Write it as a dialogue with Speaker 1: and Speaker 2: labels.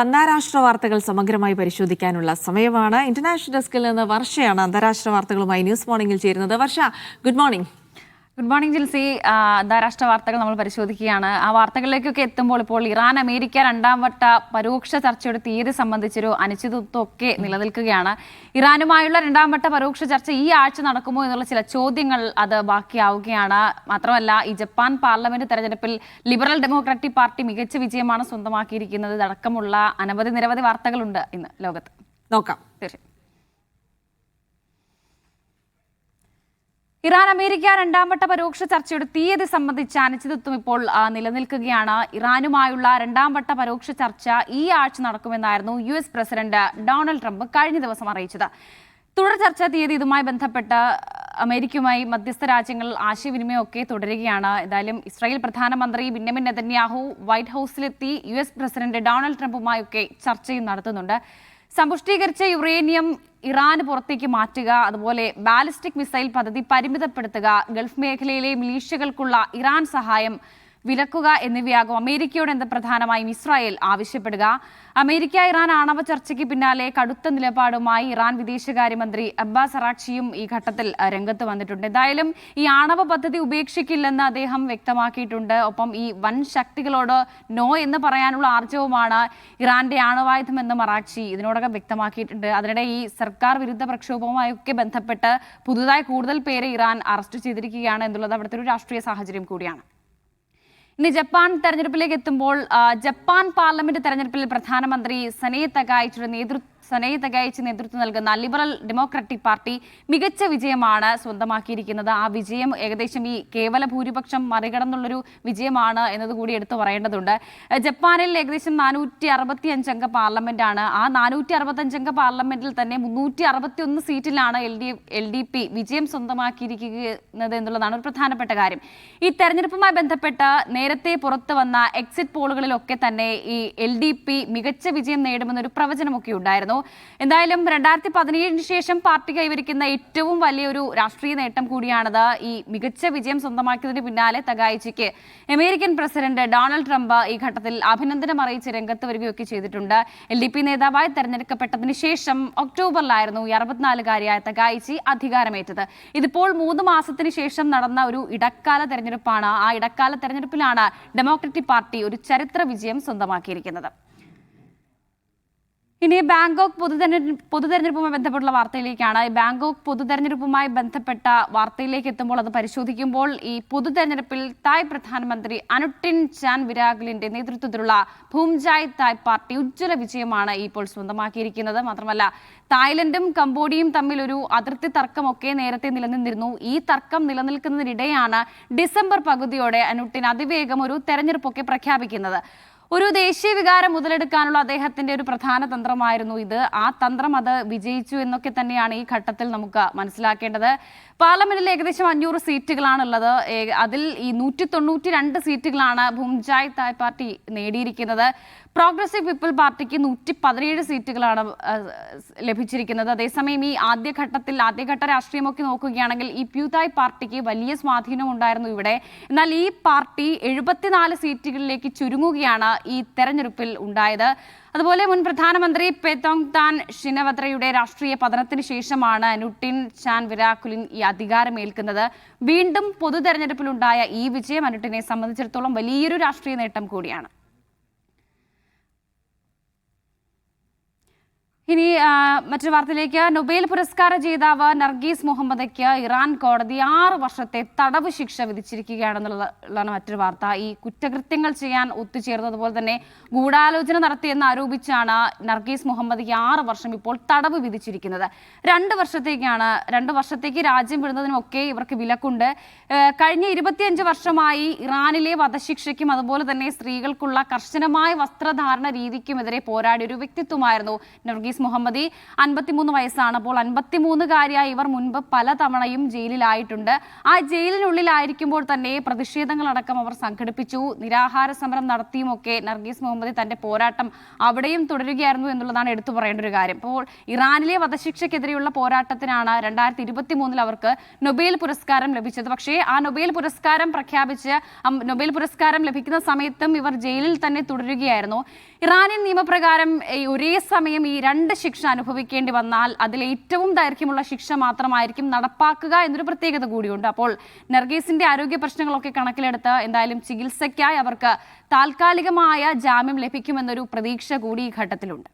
Speaker 1: അന്താരാഷ്ട്ര വാർത്തകൾ സമഗ്രമായി പരിശോധിക്കാനുള്ള സമയമാണ്. ഇന്റർനാഷണൽ ഡെസ്കിൽ നിന്ന് വർഷയാണ് അന്താരാഷ്ട്ര വാർത്തകളുമായി ന്യൂസ് മോർണിംഗിൽ ചേരുന്നത്. Varsha, good morning.
Speaker 2: Good morning Jilsy. അന്താരാഷ്ട്ര വാർത്തകൾ നമ്മൾ പരിശോധിക്കുകയാണ്. ആ വാർത്തകളിലേക്കൊക്കെ എത്തുമ്പോൾ ഇപ്പോൾ ഇറാൻ അമേരിക്ക രണ്ടാം വട്ട പരോക്ഷ ചർച്ചയുടെ തീയതി സംബന്ധിച്ചൊരു അനിശ്ചിതത്വമൊക്കെ നിലനിൽക്കുകയാണ്. ഇറാനുമായുള്ള രണ്ടാം വട്ട പരോക്ഷ ചർച്ച ഈ ആഴ്ച നടക്കുമോ എന്നുള്ള ചില ചോദ്യങ്ങൾ അത് ബാക്കിയാവുകയാണ്. മാത്രമല്ല, ഈ ജപ്പാൻ പാർലമെന്റ് തെരഞ്ഞെടുപ്പിൽ ലിബറൽ ഡെമോക്രാറ്റിക് പാർട്ടി മികച്ച വിജയമാണ് സ്വന്തമാക്കിയിരിക്കുന്നത്. ഇതടക്കമുള്ള നിരവധി വാർത്തകളുണ്ട് ഇന്ന് ലോകത്ത്.
Speaker 1: നോക്കാം.
Speaker 2: ഇറാൻ അമേരിക്ക രണ്ടാം വട്ട പരോക്ഷ ചർച്ചയുടെ തീയതി സംബന്ധിച്ച അനിശ്ചിതത്വം ഇപ്പോൾ നിലനിൽക്കുകയാണ്. ഇറാനുമായുള്ള രണ്ടാം വട്ട പരോക്ഷ ചർച്ച ഈ ആഴ്ച നടക്കുമെന്നായിരുന്നു US പ്രസിഡന്റ് ഡൊണാൾഡ് ട്രംപ് കഴിഞ്ഞ ദിവസം അറിയിച്ചത്. തുടർ ചർച്ചാ തീയതി ഇതുമായി ബന്ധപ്പെട്ട് അമേരിക്കയുമായി മധ്യസ്ഥ രാജ്യങ്ങൾ ആശയവിനിമയമൊക്കെ തുടരുകയാണ്. എന്തായാലും ഇസ്രായേൽ പ്രധാനമന്ത്രി ബെന്യാമിൻ നെതന്യാഹു വൈറ്റ് ഹൌസിലെത്തി US പ്രസിഡന്റ് ഡൊണാൾഡ് ട്രംപുമായൊക്കെ ചർച്ചയും നടത്തുന്നുണ്ട്. സമ്പുഷ്ടീകരിച്ച യുറേനിയം ഇറാന് പുറത്തേക്ക് മാറ്റുക, അതുപോലെ ബാലിസ്റ്റിക് മിസൈൽ പദ്ധതി പരിമിതപ്പെടുത്തുക, ഗൾഫ് മേഖലയിലെ മിലീഷ്യകൾക്കുള്ള ഇറാൻ സഹായം വിലക്കുക എന്നിവയാകും അമേരിക്കയോട് പ്രധാനമായും ഇസ്രായേൽ ആവശ്യപ്പെടുക. അമേരിക്ക ഇറാൻ ആണവ ചർച്ചയ്ക്ക് പിന്നാലെ കടുത്ത നിലപാടുമായി ഇറാൻ വിദേശകാര്യമന്ത്രി അബ്ബാസ് അറാക്ചിയും ഈ ഘട്ടത്തിൽ രംഗത്ത് വന്നിട്ടുണ്ട്. എന്തായാലും ഈ ആണവ പദ്ധതി ഉപേക്ഷിക്കില്ലെന്ന് അദ്ദേഹം വ്യക്തമാക്കിയിട്ടുണ്ട്. ഒപ്പം ഈ വൻ ശക്തികളോട് നോ എന്ന് പറയാനുള്ള ആർജവമാണ് ഇറാന്റെ ആണവായുധമെന്നും അറാക്ചി ഇതിനോടകം വ്യക്തമാക്കിയിട്ടുണ്ട്. അതിനിടെ ഈ സർക്കാർ വിരുദ്ധ പ്രക്ഷോഭവുമായൊക്കെ ബന്ധപ്പെട്ട് പുതുതായി കൂടുതൽ പേരെ ഇറാൻ അറസ്റ്റ് ചെയ്തിരിക്കുകയാണ് എന്നുള്ളത് അവിടുത്തെ ഒരു രാഷ്ട്രീയ സാഹചര്യം കൂടിയാണ്. ഇനി ജപ്പാൻ തെരഞ്ഞെടുപ്പിലേക്ക് എത്തുമ്പോൾ ജപ്പാൻ പാർലമെന്റ് തെരഞ്ഞെടുപ്പിൽ പ്രധാനമന്ത്രി സനേ തകൈച്ചി നേതൃത്വം നൽകുന്ന ലിബറൽ ഡെമോക്രാറ്റിക് പാർട്ടി മികച്ച വിജയമാണ് സ്വന്തമാക്കിയിരിക്കുന്നത്. ആ വിജയം ഏകദേശം ഈ കേവല ഭൂരിപക്ഷം മറികടന്നുള്ളൊരു വിജയമാണ് എന്നതുകൂടി എടുത്തു പറയേണ്ടതുണ്ട്. ജപ്പാനിൽ ഏകദേശം 465 അംഗ പാർലമെന്റാണ്. ആ 465 അംഗ പാർലമെന്റിൽ തന്നെ 361 സീറ്റിലാണ് LDP വിജയം സ്വന്തമാക്കിയിരിക്കുന്നത് എന്നുള്ളതാണ് ഒരു പ്രധാനപ്പെട്ട കാര്യം. ഈ തെരഞ്ഞെടുപ്പുമായി ബന്ധപ്പെട്ട് നേരത്തെ പുറത്തു വന്ന എക്സിറ്റ് പോളുകളിലൊക്കെ തന്നെ ഈ LDP മികച്ച വിജയം നേടുമെന്നൊരു പ്രവചനമൊക്കെ ഉണ്ടായിരുന്നു. എന്തായാലും 2017 ശേഷം പാർട്ടി കൈവരിക്കുന്ന ഏറ്റവും വലിയൊരു രാഷ്ട്രീയ നേട്ടം കൂടിയാണത്. ഈ മികച്ച വിജയം സ്വന്തമാക്കിയതിന് പിന്നാലെ തകൈച്ചിക്ക് അമേരിക്കൻ പ്രസിഡന്റ് ഡൊണാൾഡ് ട്രംപ് ഈ ഘട്ടത്തിൽ അഭിനന്ദനം അറിയിച്ച് രംഗത്ത് വരികയൊക്കെ ചെയ്തിട്ടുണ്ട്. LDP നേതാവായി തെരഞ്ഞെടുക്കപ്പെട്ടതിന് ശേഷം ഒക്ടോബറിലായിരുന്നു 64-കാരിയായ തകൈച്ചി അധികാരമേറ്റത്. ഇതിപ്പോൾ 3 മാസത്തിന് ശേഷം നടന്ന ഒരു ഇടക്കാല തെരഞ്ഞെടുപ്പാണ്. ആ ഇടക്കാല തെരഞ്ഞെടുപ്പിലാണ് ഡെമോക്രാറ്റിക് പാർട്ടി ഒരു ചരിത്ര വിജയം സ്വന്തമാക്കിയിരിക്കുന്നത്. ഇനി ബാങ്കോക്ക് പൊതുതെരഞ്ഞെടുപ്പുമായി ബന്ധപ്പെട്ടുള്ള വാർത്തയിലേക്കാണ്. ബാങ്കോക്ക് പൊതുതെരഞ്ഞെടുപ്പുമായി ബന്ധപ്പെട്ട വാർത്തയിലേക്ക് എത്തുമ്പോൾ അത് പരിശോധിക്കുമ്പോൾ ഈ പൊതുതെരഞ്ഞെടുപ്പിൽ തായ് പ്രധാനമന്ത്രി അനുട്ടിൻ ചാൻ വിരാഗിലിന്റെ നേതൃത്വത്തിലുള്ള ഭൂംജായ് തായ് പാർട്ടി ഉജ്ജ്വല വിജയമാണ് ഇപ്പോൾ സ്വന്തമാക്കിയിരിക്കുന്നത്. മാത്രമല്ല, തായ്ലൻഡും കംബോഡിയയും തമ്മിൽ ഒരു അതിർത്തി തർക്കമൊക്കെ നേരത്തെ നിലനിന്നിരുന്നു. ഈ തർക്കം നിലനിൽക്കുന്നതിനിടെയാണ് ഡിസംബർ പകുതിയോടെ അനുട്ടിൻ അതിവേഗം ഒരു തെരഞ്ഞെടുപ്പൊക്കെ പ്രഖ്യാപിക്കുന്നത്. ഒരു ദേശീയ വികാരം മുതലെടുക്കാനുള്ള അദ്ദേഹത്തിന്റെ ഒരു പ്രധാന തന്ത്രമായിരുന്നു ഇത്. ആ തന്ത്രം അത് വിജയിച്ചു എന്നൊക്കെ തന്നെയാണ് ഈ ഘട്ടത്തിൽ നമുക്ക് മനസ്സിലാക്കേണ്ടത്. പാർലമെന്റിൽ ഏകദേശം 500 സീറ്റുകളാണുള്ളത്. അതിൽ ഈ 192 സീറ്റുകളാണ് ഭൂംജായ് തായ് പാർട്ടി നേടിയിരിക്കുന്നത്. പ്രോഗ്രസീവ് പീപ്പിൾ പാർട്ടിക്ക് 117 സീറ്റുകളാണ് ലഭിച്ചിരിക്കുന്നത്. അതേസമയം ഈ ആദ്യഘട്ട രാഷ്ട്രീയമൊക്കെ നോക്കുകയാണെങ്കിൽ ഈ പ്യൂതായ് പാർട്ടിക്ക് വലിയ സ്വാധീനം ഉണ്ടായിരുന്നു ഇവിടെ. എന്നാൽ ഈ പാർട്ടി 74 സീറ്റുകളിലേക്ക് ചുരുങ്ങുകയാണ് ഈ തെരഞ്ഞെടുപ്പിൽ ഉണ്ടായത്. അതുപോലെ മുൻ പ്രധാനമന്ത്രി പേതോങ് താൻ ഷിനവത്രയുടെ രാഷ്ട്രീയ പതനത്തിന് ശേഷമാണ് അനുട്ടിൻ ചാൻ വിരാകുലിൻ ഈ അധികാരമേൽക്കുന്നത്. വീണ്ടും പൊതു തെരഞ്ഞെടുപ്പിലുണ്ടായ ഈ വിജയം അനുട്ടിനെ സംബന്ധിച്ചിടത്തോളം വലിയൊരു രാഷ്ട്രീയ നേട്ടം കൂടിയാണ്. ഇനി മറ്റൊരു വാർത്തയിലേക്ക്. നൊബേൽ പുരസ്കാര ജേതാവ് നർഗീസ് മുഹമ്മദയ്ക്ക് ഇറാൻ കോടതി 6 വർഷത്തെ തടവ് ശിക്ഷ വിധിച്ചിരിക്കുകയാണെന്നുള്ളതാണ് മറ്റൊരു വാർത്ത. ഈ കുറ്റകൃത്യങ്ങൾ ചെയ്യാൻ ഒത്തുചേർന്നതുപോലെ തന്നെ ഗൂഢാലോചന നടത്തിയെന്ന് ആരോപിച്ചാണ് നർഗീസ് മുഹമ്മദയ്ക്ക് 6 വർഷം ഇപ്പോൾ തടവ് വിധിച്ചിരിക്കുന്നത്. 2 വർഷത്തേക്ക് രാജ്യം വിടുന്നതിനുമൊക്കെ ഇവർക്ക് വിലക്കുണ്ട്. കഴിഞ്ഞ 25 വർഷമായി ഇറാനിലെ വധശിക്ഷയ്ക്കും അതുപോലെ തന്നെ സ്ത്രീകൾക്കുള്ള കർശനമായ വസ്ത്രധാരണ രീതിക്കുമെതിരെ പോരാടിയ ഒരു വ്യക്തിത്വമായിരുന്നു നർഗീസ് മുഹമ്മദി. 53 വയസ്സാണ്. അപ്പോൾ 53-കാരിയായ ഇവർ മുൻപ് പലതവണയും ജയിലിലായിട്ടുണ്ട്. ആ ജയിലിനുള്ളിലായിരിക്കുമ്പോൾ തന്നെ പ്രതിഷേധങ്ങളടക്കം അവർ സംഘടിപ്പിച്ചു. നിരാഹാര സമരം നടത്തിയുമൊക്കെ നർഗീസ് മുഹമ്മദി തന്റെ പോരാട്ടം അവിടെയും തുടരുകയായിരുന്നു എന്നുള്ളതാണ് എടുത്തു പറയേണ്ട ഒരു കാര്യം. അപ്പോൾ ഇറാനിലെ വധശിക്ഷയ്ക്കെതിരെയുള്ള പോരാട്ടത്തിനാണ് 2023 അവർക്ക് നൊബേൽ പുരസ്കാരം ലഭിച്ചത്. പക്ഷേ ആ നൊബേൽ പുരസ്കാരം ലഭിക്കുന്ന സമയത്തും ഇവർ ജയിലിൽ തന്നെ തുടരുകയായിരുന്നു. ഇറാനിയൻ നിയമപ്രകാരം ഒരേ സമയം ഈ 2 ശിക്ഷ അനുഭവിക്കേണ്ടി വന്നാൽ അതിൽ ഏറ്റവും ദൈർഘ്യമുള്ള ശിക്ഷ മാത്രമായിരിക്കും നടപ്പാക്കുക എന്നൊരു പ്രത്യേകത കൂടിയുണ്ട്. അപ്പോൾ നർഗീസിന്റെ ആരോഗ്യ പ്രശ്നങ്ങളൊക്കെ കണക്കിലെടുത്ത് എന്തായാലും ചികിത്സയ്ക്കായി അവർക്ക് താൽക്കാലികമായ ജാമ്യം ലഭിക്കുമെന്നൊരു പ്രതീക്ഷ കൂടി ഈ ഘട്ടത്തിലുണ്ട്.